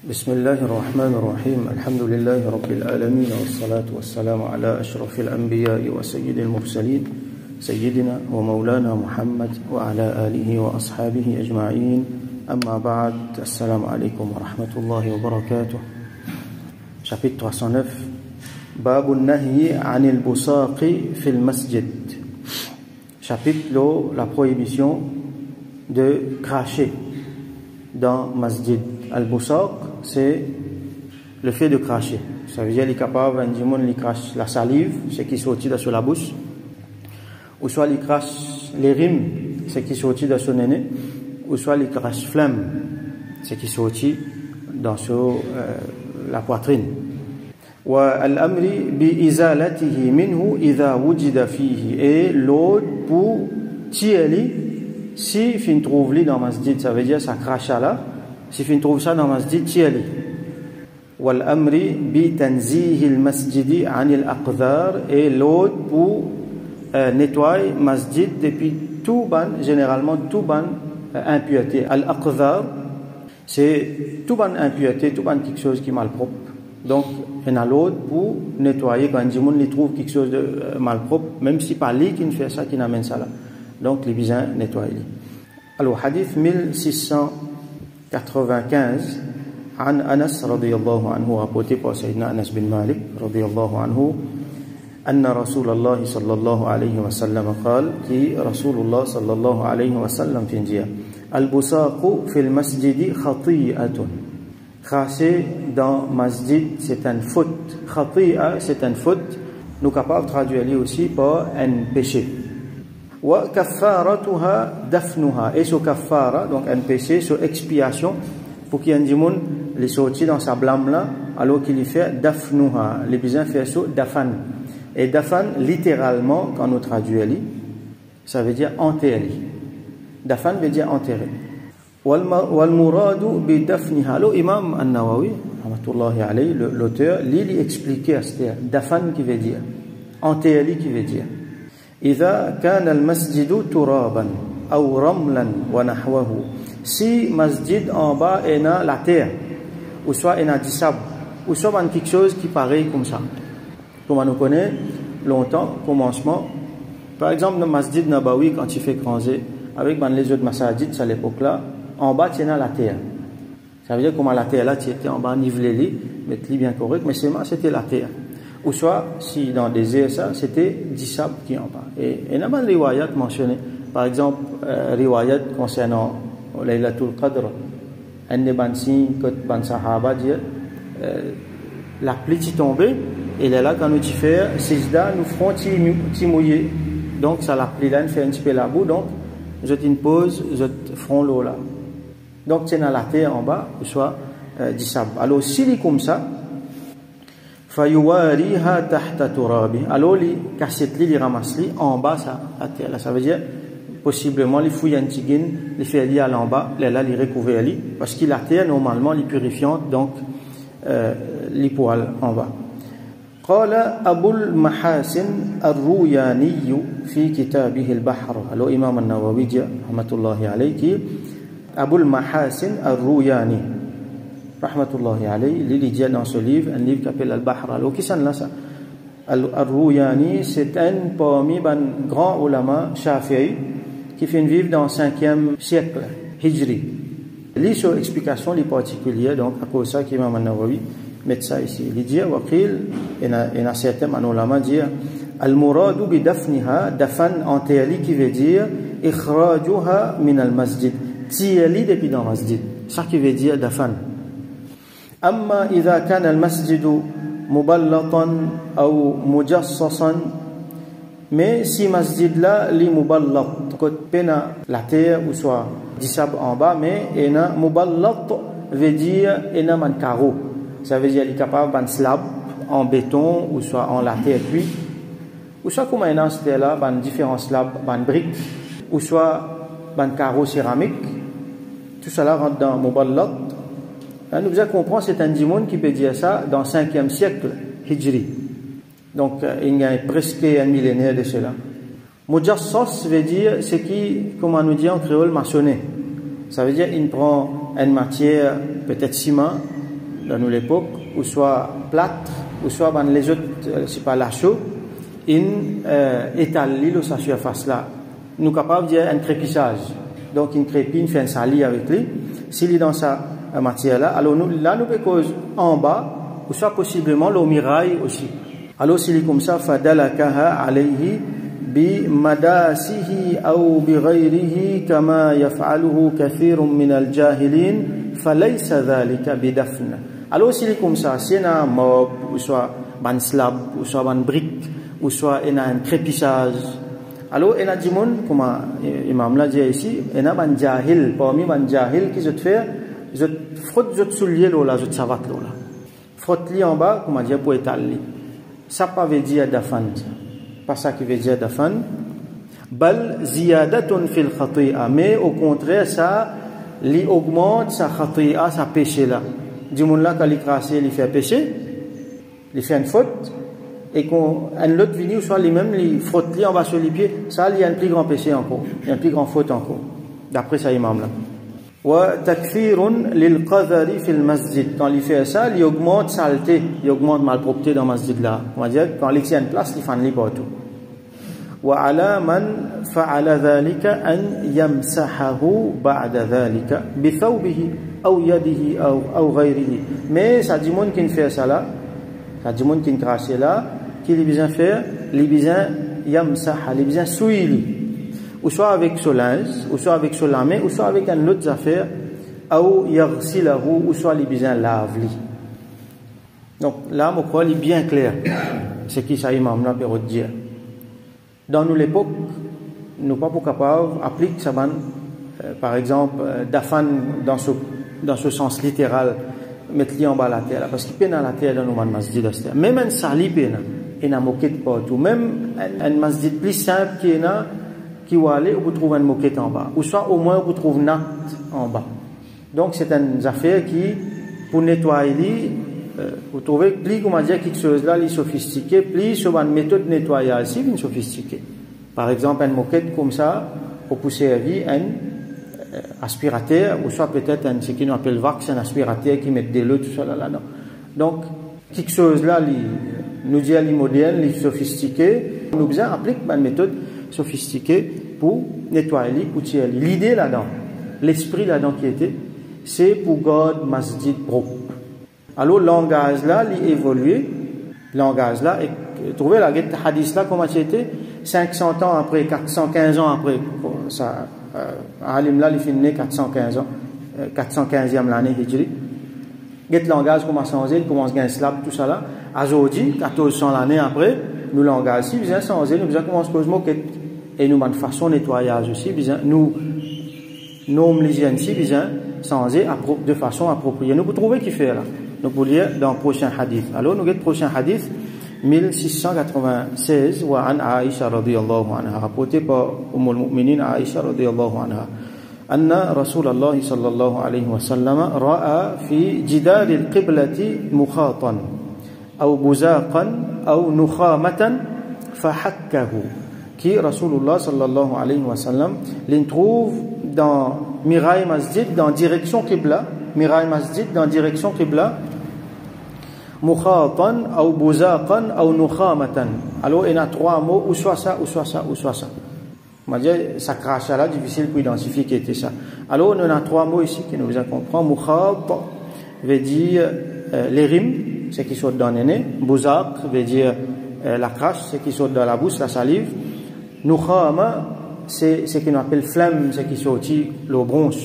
بسم الله الرحمن الرحيم الحمد لله رب العالمين والصلاة والسلام على أشرف الأنبياء وسيد المرسلين سيدنا ومولانا محمد وعلى آله وأصحابه أجمعين أما بعد السلام عليكم ورحمة الله وبركاته. Chapitre 309 باب النهي عن البصاق في المسجد. Chapitre la prohibition de cracher dans masjid. Al-busaq, c'est le fait de cracher. Ça veut dire qu'il est capable, un démon, il crache la salive, ce qui sortit de la bouche, ou soit il crache les rimes, ce qui sortit de son nez, ou soit il crache flamme, ce qui sortit dans la poitrine. والأمر بإزالته منه إذا وجد فيه. Et l'autre pour tirer si fin trouve li dans masjid, ça veut dire ça crache là. Si fin trouve ça dans masjid, tirer. والأمر بتنزيه المسجد عن الأقذار. Et l'autre pour nettoyer masjid depuis tout ban, généralement tout ban impureté. Al-aqdhar, c'est tout ban impureté, tout ban quelque chose qui est malpropre. Donc, il y a l'autre pour nettoyer quand les gens trouvent quelque chose de malpropre, même si pas lui qui fait ça, qui n'amène ça là. Donc, les besoins nettoyer. Alors, hadith 1695, عن أنس رضي الله عنه rapporté par سيدنا أنس بن مالك رضي الله عنه أن رسول الله صلى الله عليه وسلم قال كي رسول الله صلى الله عليه وسلم في نجيا البصاق في المسجد خطيئة. Cracher dans masjid, c'est une faute. Khati'a, c'est une faute. Nous sommes capables de traduire aussi par un péché. Wa kaffaratuha dafnuha. Et ce kaffara, donc un péché, sur expiation, pour qu'il y ait un démon, les sorti dans sa blâme là, alors qu'il y fait dafnuha. Les bisins fait ça, dafan. Et dafan, littéralement, quand nous traduisons, ça veut dire enterrer. Dafan veut dire enterrer. والمراد بدفنها. لو إمام النووي رحمة الله عليه, l'auteur, il expliquait à ce terme dafan qui veut dire enterrer qui veut dire إذا كان المسجد ترابا أو رملا ونحوه. Si masjid en bas est dans la terre, ou soit est dans du sable, ou soit dans quelque chose qui paraît comme ça, comme on nous connaît longtemps, commencement. Par exemple, dans le masjid Nabawi, quand tu fais creuser avec les autres masajid à l'époque là, en bas, tu es dans la terre. Ça veut dire comment la terre là, tu étais en bas, nivelé, mettre-li bien correct, mais seulement c'était la terre. Ou soit, si dans le désert, ça, c'était du sable qui est en bas. Et il y a des riwayat mentionnés. Par exemple, riwayat concernant Laylatul Qadr, un des bansi, que ban sahaba dit, la pluie est tombée, et là, quand nous t'y faisons, sijda, nous ferons t'y mouiller. Donc, ça la pluie là, nous fait un petit peu la boue, donc, je une pause, je ferons l'eau là. Donc, c'est dans la terre en bas, soit du sable. Alors, s'il est comme ça, fayuwariha tahta turabi. Alors, les cassettes, les ramasses en bas, ça, la terre. Là, ça veut dire, possiblement, les fouilles antigines, les fait aller en bas, là, les recouvrir, parce que la terre, normalement, les purifiante, donc, les poils en bas. قال أبو المحاسن الروياني في كتابه البحر. Alors, Imam al-Nawawi dit, rahmatullahi alayhi, Abu al-Mahasin al-Rouyani, rahmatullahi alayhi, il dit dans ce livre, un livre qui s'appelle Al-Bahr. Alors, qui c'est là ça? Al-Rouyani, c'est un parmi les grands ulama shafi'i qui fait vivre dans le 5e siècle hijri. Il sur explication les particulières, donc à cause de ça qu'Imam al-Nawawi met ça ici. Il dit, waqil, il y a certains ulama dit, al-muradu bi dafniha, dafan enterré qui veut dire, ikhrajuha min al-masjid. تيالي depuis dans masjid, ça qui veut dire dafan. أما إذا كان المسجد مبلطا أو مجصصا. Mais si masjid là li muballat, côté pena la terre ou soit du sable en bas, mais ena muballat veut dire ena man carreau. Ça veut dire il est capable d'un slab en béton ou soit en la terre cuite, ou soit comme un c'était là, ban différents slabs, ban briques, ou soit ban carreau céramique. Tout cela rentre dans Muballat. Nous devons comprendre c'est un démon qui peut dire ça dans le 5e siècle Hijri. Donc, il y a presque un millénaire de cela. Mujassas veut dire ce qui, comme on nous dit en créole, maçonné. Ça veut dire qu'il prend une matière, peut-être ciment, dans nous l'époque, ou soit plâtre, ou soit ben, les autres, c'est pas la chaux, étale l'île sur sa surface là. Nous sommes capables de dire un crépissage. Donc, une crépine fait un sali avec lui. S'il est dans sa matière là, alors nous, là, nous pouvons cause en bas, ou soit possiblement le mirail aussi. Alors, s'il est comme ça, fadalakaha alayhi bi madasihi ou bi ghayrihi kama yaf'aluhu kathirun min al-jahilin falaysa dhalika bidafn. Alors, s'il est comme ça, s'il y a un mob, ou soit un slab, ou soit un brique, ou soit il y a un crépissage, alors il y a des gens, comme l'imam l'a dit ici, il y a un jahil, parmi les jahil qui se fait, ils frottent les souliers, ils savatent là. Frotte-les en bas, comme on dit, pour étaler. Ça ne veut pas dire dafan. Pas ça qui veut dire dafan. Bal ziyadatun fil khati'a. Mais au contraire, ça, il augmente sa khati'a, sa péché là. Du monde là, quand il crasse, il fait péché, il fait une faute, et quand un autre vient, soit lui-même, il frotte en bas sur les pieds, ça, il y a un plus grand péché encore, il y a un plus grand faute encore. D'après ça, imam là. Wa takfirun lil qadhari fil masjid. Quand il fait ça, il augmente saleté, il augmente malpropreté dans le masjid là. On va dire, quand il tient une place, il fait un lit partout. Wa ala man fa'ala dhalika an yamsahahu ba'da dhalika bi thawbihi ou yadihi ou ghayrihi. Mais ça dit monde qui fait ça là, ça dit monde qui crache là, qui les besoin faire, les besoin yamsaha, les besoin souiller. Ou soit avec son linge, ou soit avec son main, ou soit avec une autre affaire, ou yaghsilahu, ou soit les besoin lave-li. Donc là, mon croix est bien clair. C'est qui ça imam là peut dire. Dans nous l'époque, nous pas pour capable appliquer ça par exemple dafan dans ce sens littéral, mettre li en bas la terre parce qu'il peine la terre dans nos masjid d'aster. Même un sali peine, il a moquette partout. Même un masjid plus simple qui est là, qui va aller, vous trouvez une moquette en bas. Ou soit au moins vous trouvez une natte en bas. Donc c'est une affaire qui, pour nettoyer, vous trouvez plus, comment dire, quelque chose là, les sophistiqué, plus sur une méthode de nettoyage, c'est une sophistiquée. Par exemple, une moquette comme ça, vous pouvez servir un aspirateur, ou soit peut-être ce qu'on appelle vax, un aspirateur qui met de l'eau, tout ça là. Donc, quelque chose là, nous dit les modernes, les sophistiqués, nous besoin appliquer une méthode sophistiquée pour nettoyer, pour tirer. L'idée là-dedans, l'esprit là-dedans qui était, c'est pour garder masjid propre. Alors, le langage là, il évolue, le langage là, et trouvez la hadith là, comment c'était 500 ans après, 415 ans après, ça, Alim là, il finit 415 ans, 415e l'année hijri. Le langage commence à changer, il commence à gagner slab, tout ça là. Aujourd'hui, 1400 l'année après, nous langage si, bien changer, nous commence à cause moquette. Et nous, de façon nettoyage aussi, nous, nos l'hygiène si, bien changer de façon appropriée. Nous, vous trouvez qui fait là? Nous pour lire dans le prochain hadith. Alors, nous avons le prochain hadith, 1696, wa an Aisha radiyallahu anha, rapporté par al-Mu'minin Aisha radiyallahu anha. أن رسول الله صلى الله عليه وسلم رأى في جدار القبلة مخاطا أو بزاقا أو نخامة فحكه qui Rasulullah sallallahu alayhi wa sallam l'on trouve dans Mirail Masjid dans direction Qibla, Mirail Masjid dans direction Qibla, mukhatan ou buzaqan ou nukhamatan. Alors il y a trois mots, ou soit ça, ou soit ça, ou soit ça. On va dire, ça crache là, difficile pour identifier qui était ça. Alors on a trois mots ici qui nous comprend. Mukhat veut dire les rimes, ce qui saute dans le nez. Buzaq veut dire la crache, ce qui saute dans la bouche, la salive. Nukhama, c'est ce qu'on appelle flamme, ce qui sortit le bronze.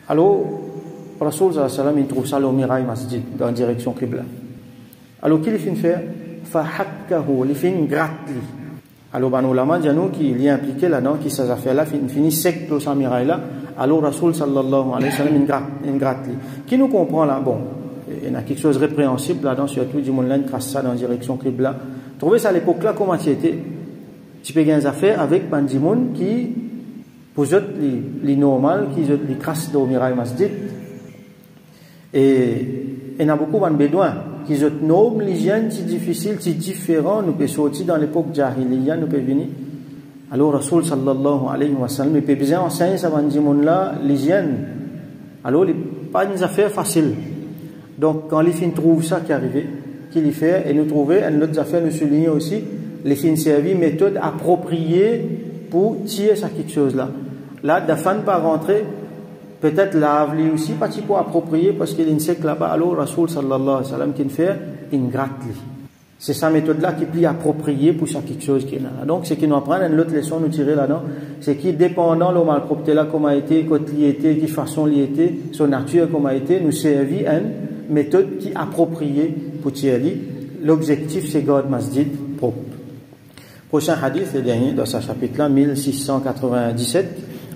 Alors, Rasul sallallahu alayhi wa sallam, il trouve ça au Mirail Masjid, dans la direction Qibla. Alors, qu'il finit faire? Fahakkahu, il finit gratte. Alors, ben, ulama dit nous qu'il y a impliqué là-dedans, qui ces affaires-là finit sec dans sa Mirail là. Alors, Rasul sallallahu alayhi wa sallam, il gratte. Qui nous comprend là? Bon, il y a quelque chose de répréhensible là-dedans, surtout du monde là, il trace ça dans la direction Qibla. Trouvez ça à l'époque là, comment c'était? Tu peux gagner des affaires avec Bandimoun qui, pour eux, les normales, qui les crassent dans le Mirail Masjid. Et il y a beaucoup de bédouins qui ont nobles, l'hygiène, c'est difficile, c'est différent. Nous pouvons sortir dans l'époque Jahiliya, nous pouvons venir. Alors, Rasul sallallahu alayhi wa sallam, il peut bien enseigner à Bandimoun là, l'hygiène. Alors, il n'y a pas des affaires faciles. Donc, quand les filles trouvent ça qui est arrivé, qu'il y fait, et nous trouver, et notre affaire nous souligne aussi, les filles servi méthode appropriée pour tirer ça quelque chose là. Là, d'afin pas rentrer, peut-être lave-les aussi, pas pour approprier, parce qu'il y a une sec là-bas, alors Rasoul sallallahu alayhi wa sallam, qui fait, il gratte-les. C'est sa méthode-là qui est plus appropriée pour ça quelque chose qui est là. Donc, c'est qu'il nous apprend une autre leçon nous tirer là-dedans, c'est qu'il dépendant de malpropreté là, comment a été, quand il était, quelle façon il était, son nature comment a été, nous servit une méthode qui est appropriée pour tirer. L'objectif, c'est garder masjid propre. Prochain hadith, le dernier, dans ce chapitre-là, 1697,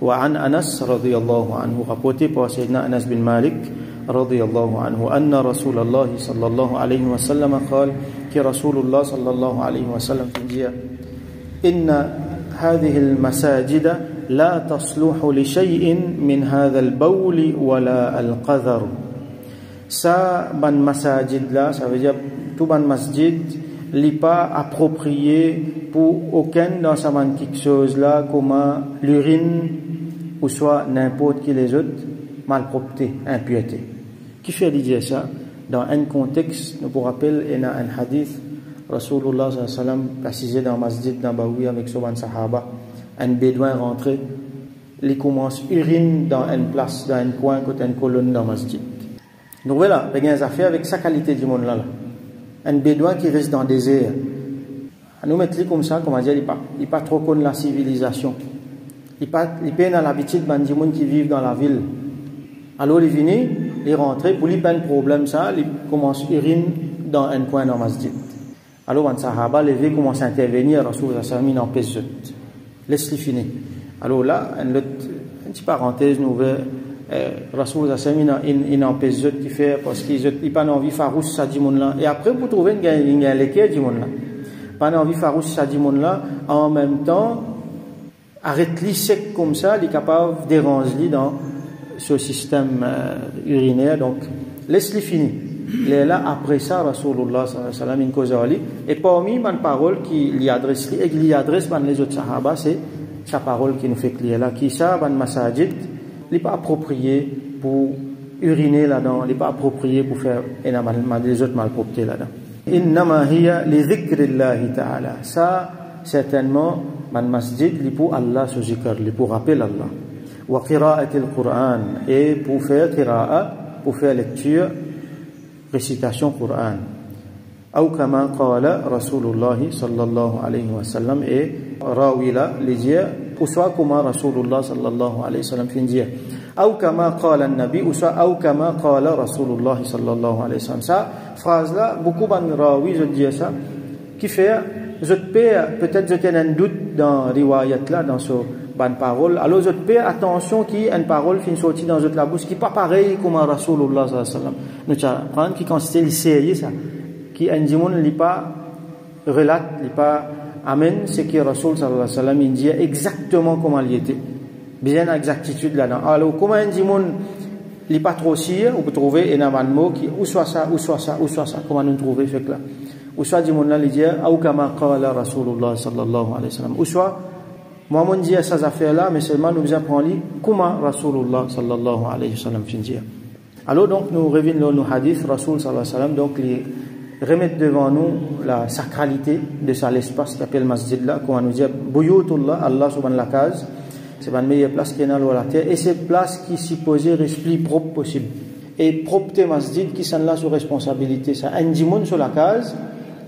وعن أنس رضي الله عنه rapporté par سيدنا أنس بن مالك رضي الله عنه أن رسول الله صلى الله عليه وسلم قال كي رسول الله صلى الله عليه وسلم في إن هذه المساجد لا تصلح لشيء من هذا البول ولا القذر. Ça ban masajid là, ça veut dire tout ban masjid n'est pas approprié pour aucun dans sa ban quelque chose là comme l'urine ou soit n'importe qui les autres malpropreté, impureté. Qui fait dire ça dans un contexte, nous vous rappelle, il y a un hadith Rasulullah sallallahu alayhi wa sallam précisé dans le masjid Nabawi avec son sahaba, un bédouin rentré, il commence urine dans une place, dans un coin, côté une colonne dans le masjid. Donc voilà, il y a des affaires avec sa qualité du monde là. Un bédouin qui reste dans le désert. Nous mettons comme ça, comme on dit, il n'est pas trop connu la civilisation. Il peine à l'habitude de gens qui vivent dans la ville. Alors il vient, il rentre, pour lui pas un problème ça, il commence à uriner dans un coin dans le masjid. Alors un sahaba levé commence à intervenir, Rasulullah sallallahu alayhi wa sallam en pèse. Laisse-le finir. Alors là, une petite parenthèse nouvelle. Rasoul Zassamina in en pèse qui fait parce qu'il n'a pas envie farouche ça dit là et après vous trouvez une léquer dit là pas envie farouche ça dit là en même temps arrête-li sec comme ça il est capable de déranger dans ce système urinaire donc laisse-le finir là après ça Rasulullah sallallahu alayhi wa sallam in causali et parmi les paroles qui lui adresse et qui lui adresse les autres sahaba c'est sa parole qui nous fait clair là qui ça ban masajid il n'est pas approprié pour uriner là-dedans, il n'est pas approprié pour faire des autres malpropretés là-dedans. Innama hiya li dhikrillahi ta'ala. Ça, certainement, man masjid, li pour Allah se zikr, li pour rappeler Allah. Wa qira'atil Qur'an, et pour faire qira'a, pour faire lecture, récitation Qur'an. Ou kama qala Rasulullah sallallahu alayhi wa sallam, et rawila, les dire, ou soit comme Rasulullah sallallahu alayhi wa sallam fin dire ou kama qala an-nabi ou soit ou kama qala Rasulullah sallallahu alayhi wa sallam. Ça phrase là beaucoup de rawi je dis ça qui fait je peut-être je tiens un doute dans riwayat là dans ce bonne parole alors je paie attention qui une parole fin sortie dans notre la bouche qui pas pareil comme Rasulullah sallallahu alayhi wa sallam nous prendre qui consiste l'essayer ça qui un dimoun li pas relate li pas amen, c'est que Rasul sallallahu alayhi wa sallam il dit exactement comment il était. Bien exactitude là-dedans. Alors, comment on dit mon, il n'est pas trop sûr, vous trouvez un mot qui, ou soit ça, ou soit ça, ou soit ça, comment nous trouver fait là. Ou soit dit mon là, il dit, ou kama qala Rasulullah sallallahu alayhi wa sallam. Ou soit, moi, on dit ces affaires-là, mais seulement nous apprenons comment Rasulullah sallallahu alayhi wa sallam dit. Alors, donc, nous revenons dans nos hadiths, Rasul sallallahu alayhi wa sallam, donc, les remettre devant nous la sacralité de ça l'espace qui appelle masjid là comme on nous dit buyutullah Allah subhanahu la case c'est la meilleure place qui est dans la terre et c'est place qui supposée reste plus propre possible et propreté masjid qui sont là sur responsabilité ça un dimoun sur la case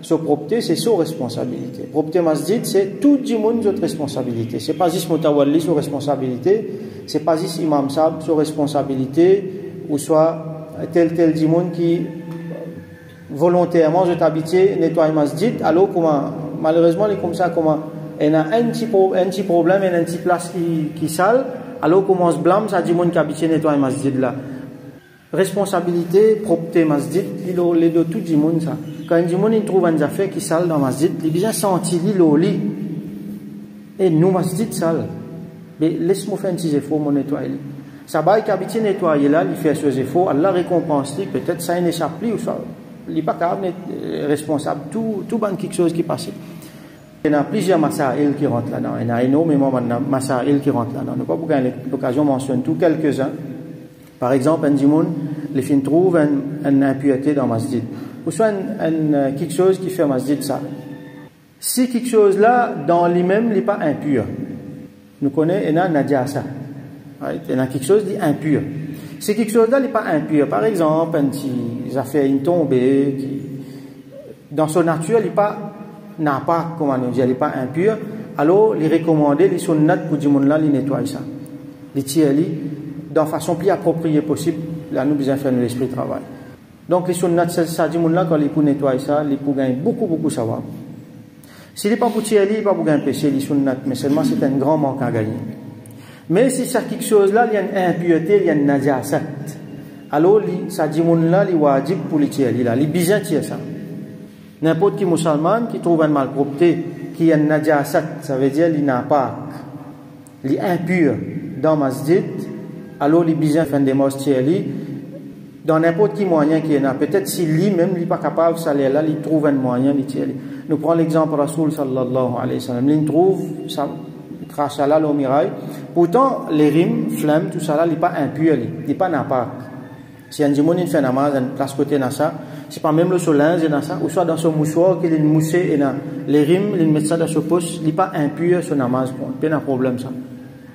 sur propreté c'est sur responsabilité propreté masjid c'est tout dimoun sur responsabilité c'est pas juste mutawalli sur responsabilité c'est pas juste imam sab sur responsabilité ou soit tel dimoun qui volontairement je t'habitué nettoyer masjid alors comment malheureusement il est comme ça comment il y a un petit problème et un petit place qui sale alors comment on se blâme ça dit monde qui habitué nettoyer masjid là responsabilité propreté masjid il est de tout du monde ça quand un monde il trouve une affaire qui sale dans masjid il bien senti lit et nous masjid sale mais laisse-moi faire un petit effort mon nettoyer ça va qui habitué nettoyer là il fait ses efforts Allah récompense lui peut-être ça n'échappe plus ou ça il n'est pas capable d'être responsable tout ban quelque chose qui passe. Il y a plusieurs masail qui rentrent là-dedans. Il y a énormément de masail qui rentrent là-dedans. Nous ne pouvons pas l'occasion mentionner tout quelques-uns. Par exemple, un dimoun les filles trouvent une impureté dans masjid, ou soit quelque chose qui fait masjid ça. Si quelque chose là, dans lui-même, n'est pas impur, nous connaissons, il y a najasa, il y a quelque chose d'impur. Si quelque chose là n'est pas impur, par exemple, il a fait une tombée, dans son nature, il n'a pas, comment on dit, il n'est pas impur, alors il recommandé les sunnat pour dire là, il nettoie ça. Les tiers, dans façon plus appropriée possible, là, nous besoin faire l'esprit de travail. Donc, les sunnat, ça dit là, quand il peut nettoyer ça, il peut gagner beaucoup savoir. S'il n'est pas pour tiers, il n'est pas pour gagner péché, les sunnat, mais seulement c'est un grand manque à gagner. Mais si c'est quelque chose là, il y a une impureté, il y a une najasat. Alors, ça dit là, il est wajib pour les tiers, il est bizarre tiers ça. N'importe qui musulman qui trouve une malpropreté, qui a une najasat, ça veut dire qu'il n'a pas, il est impur dans masjid, alors il est bizarre faire des mosquées, dans n'importe quel moyen qu'il y en a. Peut-être si lui-même n'est pas capable de s'aller là, il trouve un moyen de tirer. Nous prenons l'exemple Rasoul sallallahu alayhi wa sallam. Il trouve ça, crache là au mirail. Pourtant, les rimes, flammes, tout ça là, il n'est pas impur, il n'est pas napak. Si un dimon il fait namaz, un place côté na ça, c'est pas même le solinge na ça, ou soit dans son mouchoir qu'il est moussé et na les rimes, il met ça dans son poche, il n'est pas impur ce namaz, pas un problème ça.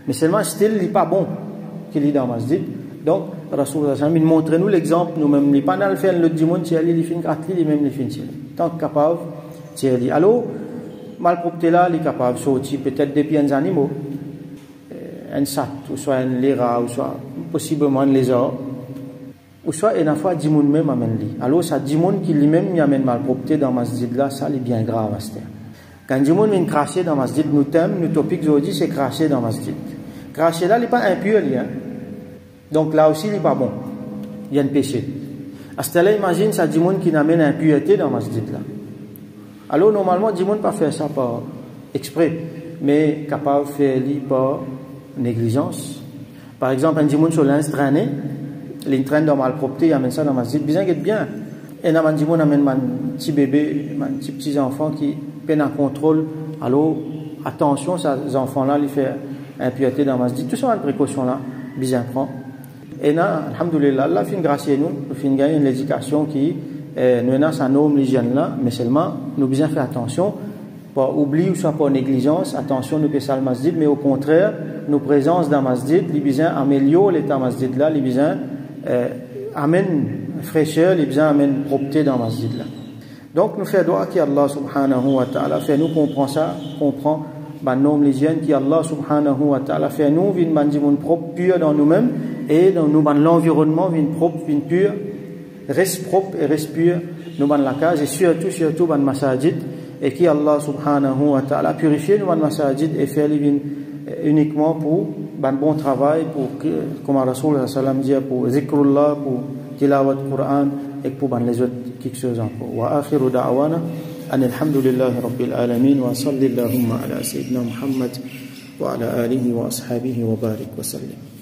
Mais seulement style, il n'est pas bon qu'il est dans masjid. Donc, Rasoul il montre nous l'exemple, nous-mêmes, il n'est pas dans le faire le dimon, il fait une carte, il même fait une tire. Tant que capable, tire. Alors, malpropreté là, il est capable de sortir peut-être depuis un animaux, un sat, ou soit un lira, ou soit possiblement un lézard, ou soit une fois dimon même amène lui. Alors, ça dimon qui lui-même y amène malpropreté dans masjid là, ça est bien grave à ce terme. Quand dimon vient cracher dans masjid, nous thème, nous topic aujourd'hui, c'est cracher dans masjid. Cracher là, il n'est pas impur, lui, hein. Donc là aussi, il n'est pas bon. Il y a un péché. À ce là imagine, ça dit monde qui n'amène impureté dans le masjid là. Alors normalement, dit monde pas faire ça par exprès, mais capable de faire par négligence. Par exemple, un dit monde sur l'instant traîné, il traîne dans malpropreté, il amène ça dans le masjid, bien. Et un dit monde amène un petit bébé, un petit enfant qui peine en contrôle. Alors attention, ces enfants là, ils font impureté dans le masjid. Tout ça, une précaution là, bien prend. Et là, alhamdoulilah, Allah fait une grâce à nous, nous fait gagner une éducation qui nous a sa norme l'hygiène là, mais seulement nous besoin faire attention, pas oublier ou soit pas négligence, attention nous passe le masjid, mais au contraire, nos présences dans le masjid, les besoin améliorer l'état masjid là, les besoin amène fraîcheur, les besoin amène propreté dans le masjid là. Donc nous faisons droit qu'Allah subhanahu wa ta'ala fait nous comprend ça, comprend ban norme l'hygiène qui Allah subhanahu wa ta'ala fait nous vin mandimoun propre pur dans nous-mêmes et dans nous ban l'environnement vin propre vin pur reste propre et reste pur nous ban la case et surtout ban masajid et qui Allah subhanahu wa ta'ala purifier nous ban masajid et faire les vin uniquement pour ban bon travail pour comme Rasoul sallam dit pour zikrullah pour tilawat Quran et pour ban les autres quelque chose encore wa akhiru da'wana أن الحمد لله رب العالمين وصل اللهم على سيدنا محمد وعلى آله وأصحابه وبارك وسلم